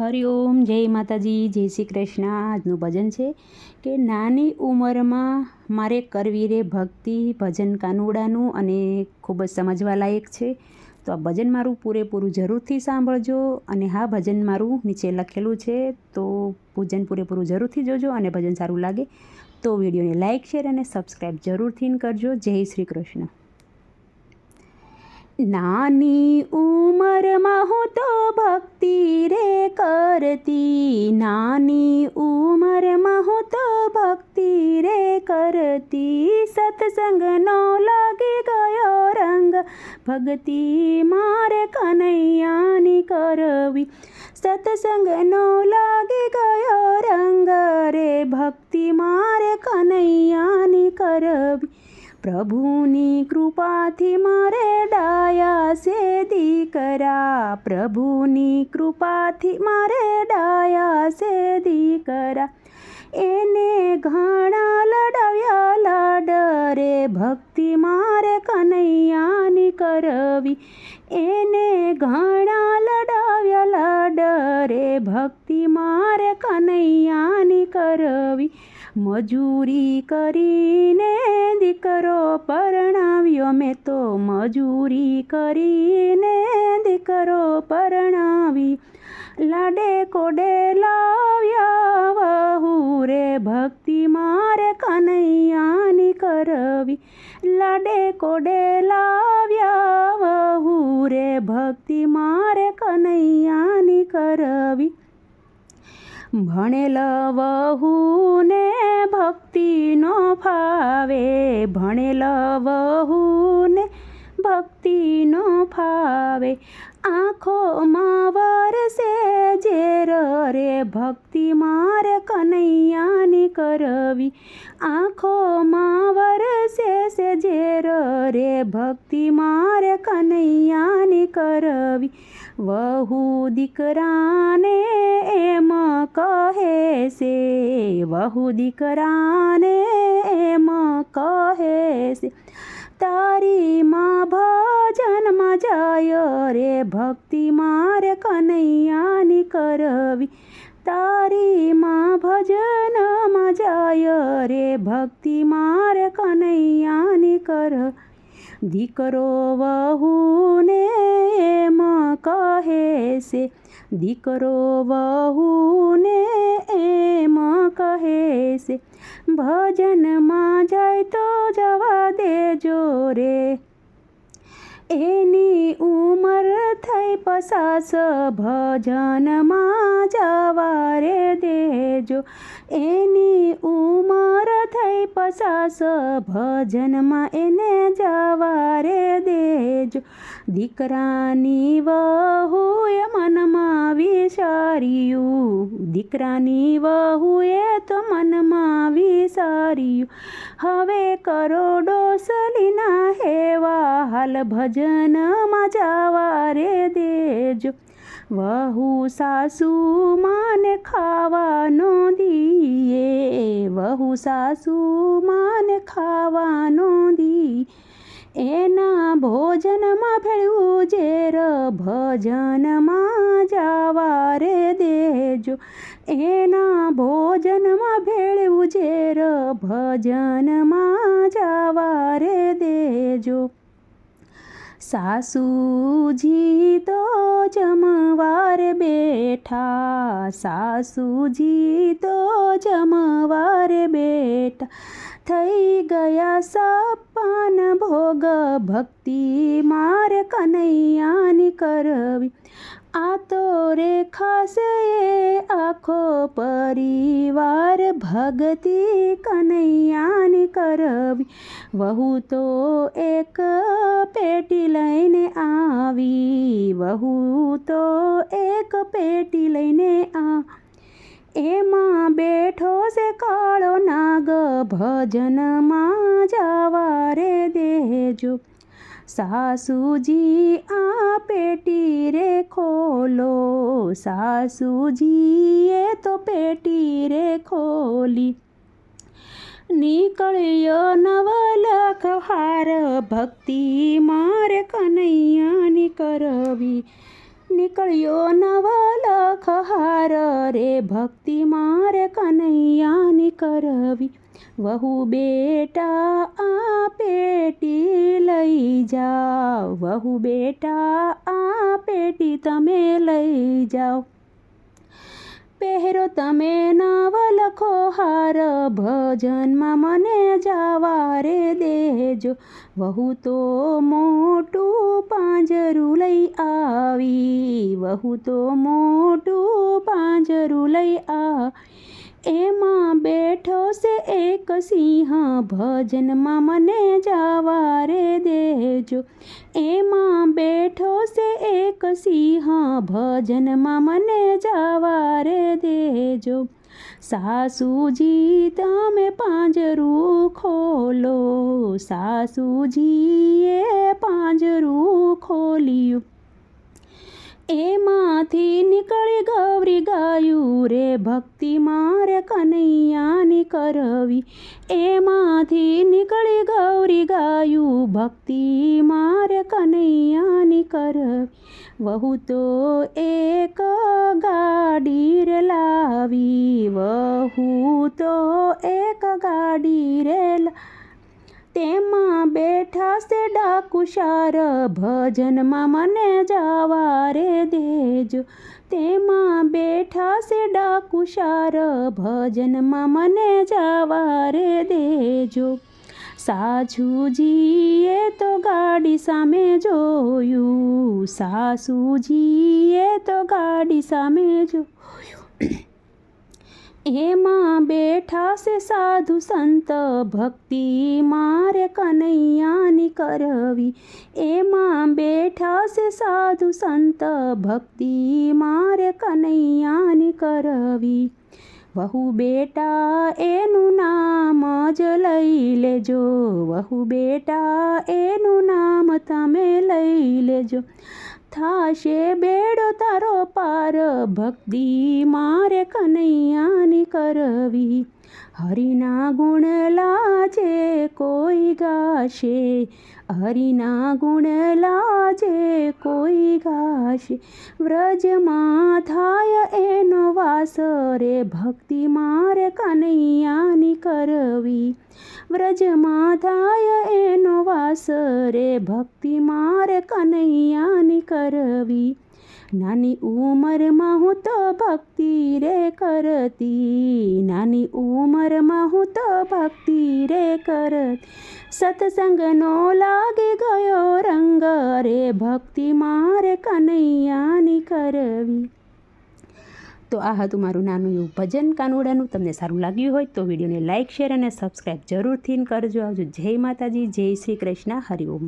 હરિઓમ, જય માતાજી, જય શ્રી કૃષ્ણ। આજનું ભજન છે કે નાની ઉંમરમાં મારે કરવી રે ભક્તિ, ભજન કાનુડાનું અને ખૂબ જ સમજવા લાયક છે। તો આ ભજન મારું પૂરેપૂરું જરૂરથી સાંભળજો। અને હા, ભજન મારું નીચે લખેલું છે, તો ભજન પૂરેપૂરું જરૂરથી જોજો। અને ભજન સારું લાગે તો વિડીયોને લાઇક, શેર અને સબસ્ક્રાઈબ જરૂરથી કરજો। જય શ્રી કૃષ્ણ। નાની ઉંમરમાં હું તો ભક્તિ રે કરતી, નાની ઉંમરમાં હું તો ભક્તિ રે કરતી। સત્સંગનો લાગી ગયો રંગ, ભક્તિ મારે કનૈયાની કરવી। સત્સંગનો લાગી ગયો રંગ રે, ભક્તિ મારે કનૈયાની કરવી। પ્રભુની કૃપાથી મારે ડાયા છે દીકરા, પ્રભુની કૃપાથી મારે ડાયા છે દીકરા। એને ઘણા લડાવ્યા લાડ રે, ભક્તિ મારે કનૈયાની કરવી। એને ઘણા લડાવ્યા લાડ રે, ભક્તિ મારે કનૈયાની કરવી। મજૂરી કરીને દીકરો પરણાવ્યો મેં તો, મજૂરી કરીને દીકરો પરણાવી। લાડે કોડે લાવ્યા વહુ રે, ભક્તિ મારે કનૈયાની કરવી। લાડે કોડે લાવ્યા વહુ રે, ભક્તિ મારે કનૈયાની કરવી। ભણેલ વહુને ભક્તિ નો ફાવે, ભણેલ વહુને ભક્તિ નો ફાવે। આંખોમાં વરસે ઝેર રે, ભક્તિ મારે કનૈયાની કરવી। આંખોમાં વરસે છે ઝેર રે, ભક્તિ મારે કનૈયાની કરવી। વહુ દીકરાને એમ કહે છે, વહુ દીકરાને એમ કહે છે, તારી માં ભજનમાં જાય રે, ભક્તિ મારે કનૈયાની કરવી। તારી માં ભજનમાં જાય રે, ભક્તિ મારે કનૈયાની કરવી। દીકરો વહુને એમ કહે છે, દીકરો વહુને એમ કહે છે, ભજનમાં જાય તો જવા દેજો રે। એની ઉંમર થઈ 50, ભજનમાં જવા રે દેજો। એની ઉંમર થઈ 50, ભજનમાં એને જવા રે દેજો। દીકરાની વહુએ મનમાં વિચાર્યું, દીકરાની વહુએ તો મનમાં વિચાર્યું, હવે કરોડો સલીના હેવા હાલ ભજનમાં જવા રે દેજો। વહુ સાસુ માને ખાવાનો દીએ, વહુ સાસુ માને ખાવાનો દી, એના ભોજનમાં ભેળવું ઝેર, ભજનમાં જવા રે દેજો। એના ભોજનમાં ભેળવું ઝેર, ભજનમાં જવા રે દેજો। સાસુજી તો જમવાર બેઠા, સાસુજી તો જમવાર બેઠા, થઈ ગયા સપન ભોગ, ભક્તિ મારે કનૈયાની કરવી। આ તો રે ખાસ એ આખો પરિવાર, ભક્તિ કનૈયાની કરવી। વહુ તો એક પેટી લઈને આવી, વહુ તો એક પેટી લઈને એમાં બેઠો છે કાળો નાગ, ભજનમાં જવા રે દેજો। સાસુજી આ પેટી રે ખોલો, સાસુજીએ તો પેટી રે ખોલી। નીકળ્યો નવલખ હાર, ભક્તિ મારે કનૈયાની કરવી। નીકળ્યો નવલખ હાર, રે ભક્તિ મારે કનૈયાની કરવી. વહુ બેટા આ પેટી લઈ જાઓ, વહુ બેટા આ પેટી તમે લઈ જાઓ. પહેરો તમે નવલખો હાર, ભજનમાં મને જાવા રે દેજો. વહુ તો મોટું પાંજરું લઈ આવી, વહુ તો મોટું પાંજરું લઈ આવી. એમાં બેઠો છે એક સિંહ, ભજનમાં મને જાવા રે દેજો. એમાં બેઠો છે એક સિંહ, ભજનમાં મને જાવા રે દેજો. સાસુજી તમે પાંજરું ખોલો, સાસુજીએ પાંજરું ખોલ્યું. એમાંથી નીકળી ગૌરી ગાયું રે ભક્તિ મારે કનૈયાની કરવી. એમાંથી નીકળી ગૌરી ગાયું, ભક્તિ મારે કનૈયાની કરવી. વહુ તો એક ગાડી રે લાવી, વહુ તો એક ગાડી રે તેમાં બેઠા છે ડાકુશાર, ભજનમાં મને જાવા રે દેજો. તેમાં બેઠા છે ડાકુશાર, ભજનમાં મને જાવા રે દેજો. સાસુજીએ તો ગાડી સામે જોયું, સાસુજીએ તો ગાડી સામે જોયું. એમાં બેઠા છે સાધુ સંત, ભક્તિ મારે કનૈયાની કરવી. એમાં બેઠા છે સાધુ સંત, ભક્તિ મારે કનૈયાની કરવી. વહુ બેટા એનું નામ જ લઈ લેજો, વહુ બેટા એનું નામ તમે લઈ લેજો. થાશે બેડો તારો પાર, ભક્તિ મારે કનૈયાની કરવી. હરિના ગુણ લાજે કોઈ ગાશે, હરિના ગુણ લાજે કોઈ ગાશે. વ્રજમાં થાય એનો વાસ રે ભક્તિ મારે કનૈયાની કરવી. વ્રજમાં થાય એનો વાસ રે ભક્તિ મારે કનૈયાની કરવી. નાની ઉંમરમાં હું તો ભક્તિ રે કરતી, નાની ઉંમરમાં હું તો ભક્તિ રે કરતી. સત્સંગનો લાગી ગયો રંગ રે ભક્તિ મારે કનૈયાની કરવી. તો આ હતું મારું નાનું એવું ભજન કાનુડાનું. તમને સારું લાગ્યું હોય તો વિડીયોને લાઇક, શેર અને સબસ્ક્રાઈબ જરૂરથી કરજો. આવજો. જય માતાજી, જય શ્રી કૃષ્ણ, હરિઓમ.